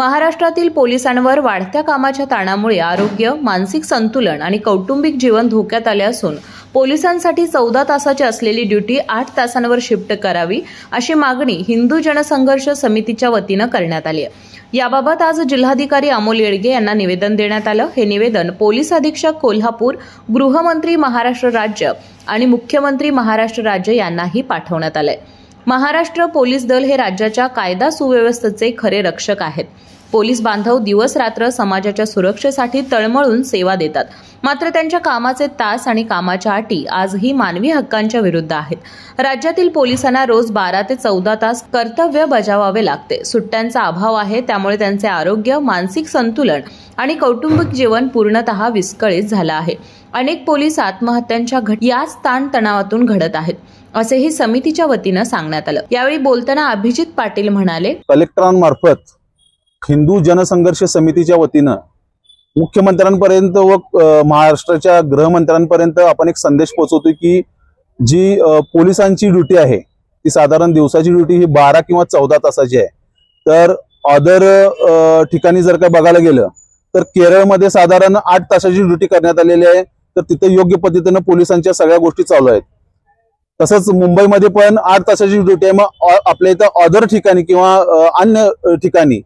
महाराष्ट्रातील पोलिसांवर वाढत्या कामाच्या ताणामुळे आरोग्य, मानसिक संतुलन आणि कौटुंबिक जीवन धोक्यात आले असून पोलिसांसाठी 14 तासाची असलेली ड्युटी 8 तासांवर शिफ्ट करावी अशी मागणी हिंदू जनसंघर्ष समितीच्या वतीनं करण्यात आली आहे। याबाबत आज जिल्हाधिकारी अमोल येडगे यांना निवेदन देण्यात आलं। हे निवेदन पोलीस अधीक्षक कोल्हापूर, गृहमंत्री महाराष्ट्र राज्य आणि मुख्यमंत्री महाराष्ट्र राज्य यांनाही पाठवण्यात आलंय। महाराष्ट्र पोलीस दल हे राज्याच्या कायदा सुव्यवस्थेचे खरे रक्षक आहेत। पोलीस बांधव दिवस रात्र समाजाच्या सुरक्षेसाठी तळमळून सेवा देतात, मात्र त्यांच्या कामाचे तास आणि कामाच्या अटी आजही मानवी हक्कांच्या विरुद्ध आहेत। राज्यातील पोलिसांना रोज 12 ते 14 तास कर्तव्य बजावावे लागते। सुट्ट्यांचा अभाव आहे, त्यामुळे त्यांचे आरोग्य, मानसिक संतुलन आणि कौटुंबिक जीवन पूर्णतः विस्कळीत झालं आहे। अनेक पोलीस आत्महत्यांच्या याच ताणतणावातून घडत आहेत, असेही समितीच्या वतीनं सांगण्यात आलं। यावेळी बोलताना अभिजित पाटील म्हणाले, कलेक्टरांमार्फत हिंदू जनसंघर्ष समितीच्या वतीनं मुख्यमंत्र्यांपर्यंत व महाराष्ट्राच्या गृहमंत्र्यांपर्यंत आपण एक संदेश पोहोचवतो की जी पोलिसांची ड्युटी आहे ती साधारण दिवसाची ड्युटी ही 12 किंवा 14 तासाची आहे। तर अदर ठिकाणी जर का बघायला गेलं तर केरळमध्ये साधारण 8 तासाची ड्युटी करण्यात आलेली आहे। तर तिथे योग्य पद्धतीने पोलिसांच्या सगळ्या गोष्टी चालू आहेत। तसंच मुंबईमध्ये पण 8 तासाची ड्युटी आहे। मग आपल्या इथं अदर ठिकाणी किंवा अन्य ठिकाणी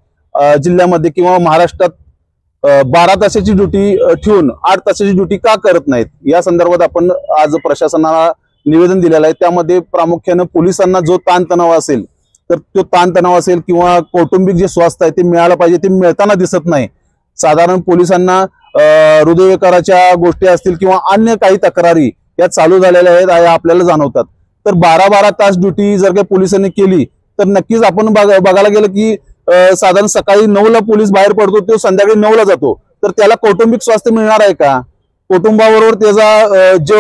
जिल्ह्यामध्ये किंवा महाराष्ट्रात 12 तासाची ड्युटी ठेवून 8 तासाची ड्युटी का करत नाहीत, या संदर्भात आपण आज प्रशासनाला निवेदन दिलेलं आहे। त्यामध्ये प्रामुख्याने पोलिसांना जो ताणतणाव असेल तर तो ताणतणाव असेल किंवा कौटुंबिक जे स्वास्थ्य आहे ते मिळालं पाहिजे, ते मिळताना दिसत नाही। साधारण पोलिसांना हृदयविकाराच्या गोष्टी असतील किंवा अन्य काही तक्रारी या चालू झालेल्या आहेत आपल्याला जाणवतात। तर 12-12 तास ड्युटी जर काही पोलिसांनी केली तर नक्कीच आपण बघायला गेलं की साधारण सकाळी 9ला पोलीस बाहेर पडतो, तो संध्याकाळी 9ला जातो। तर त्याला कौटुंबिक स्वास्थ्य मिळणार आहे का? कुटुंबाबरोबर त्याचा जो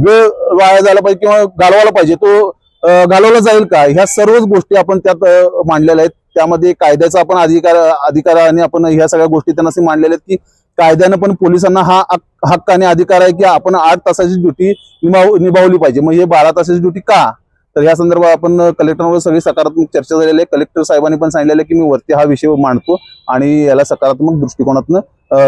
वेळ वाया झाला पाहिजे किंवा घालवायला पाहिजे तो घालवला जाईल का? ह्या सर्वच गोष्टी आपण त्यात मांडलेल्या आहेत। त्यामध्ये कायद्याचा आपण अधिकाराने आपण ह्या सगळ्या गोष्टी त्यांना मांडलेल्या आहेत की कायद्याने पण पोलिसांना हा हक्क आणि अधिकार आहे की आपण 8 तासाची ड्युटी निभावली पाहिजे। मग हे 12 तासाची ड्युटी का? तर या संदर्भात आपण कलेक्टरवर सगळी सकारात्मक चर्चा झालेली आहे। कलेक्टर साहेबांनी पण सांगितलेलं आहे की मी वरती हा विषय मांडतो आणि याला सकारात्मक दृष्टिकोनातून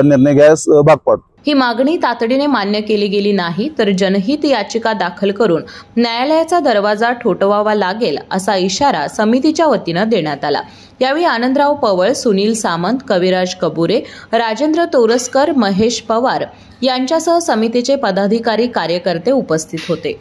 निर्णय घ्यायस भाग पाडतो। ही मागणी तातडीने मान्य केली गेली नाही तर जनहित याचिका दाखल करून न्यायालयाचा दरवाजा ठोठवावा लागेल, असा इशारा समितीच्या वतीनं देण्यात आला। यावेळी आनंदराव पवळ, सुनील सामंत, कविराज कबुरे, राजेंद्र तोरसकर, महेश पवार यांच्यासह समितीचे पदाधिकारी, कार्यकर्ते उपस्थित होते।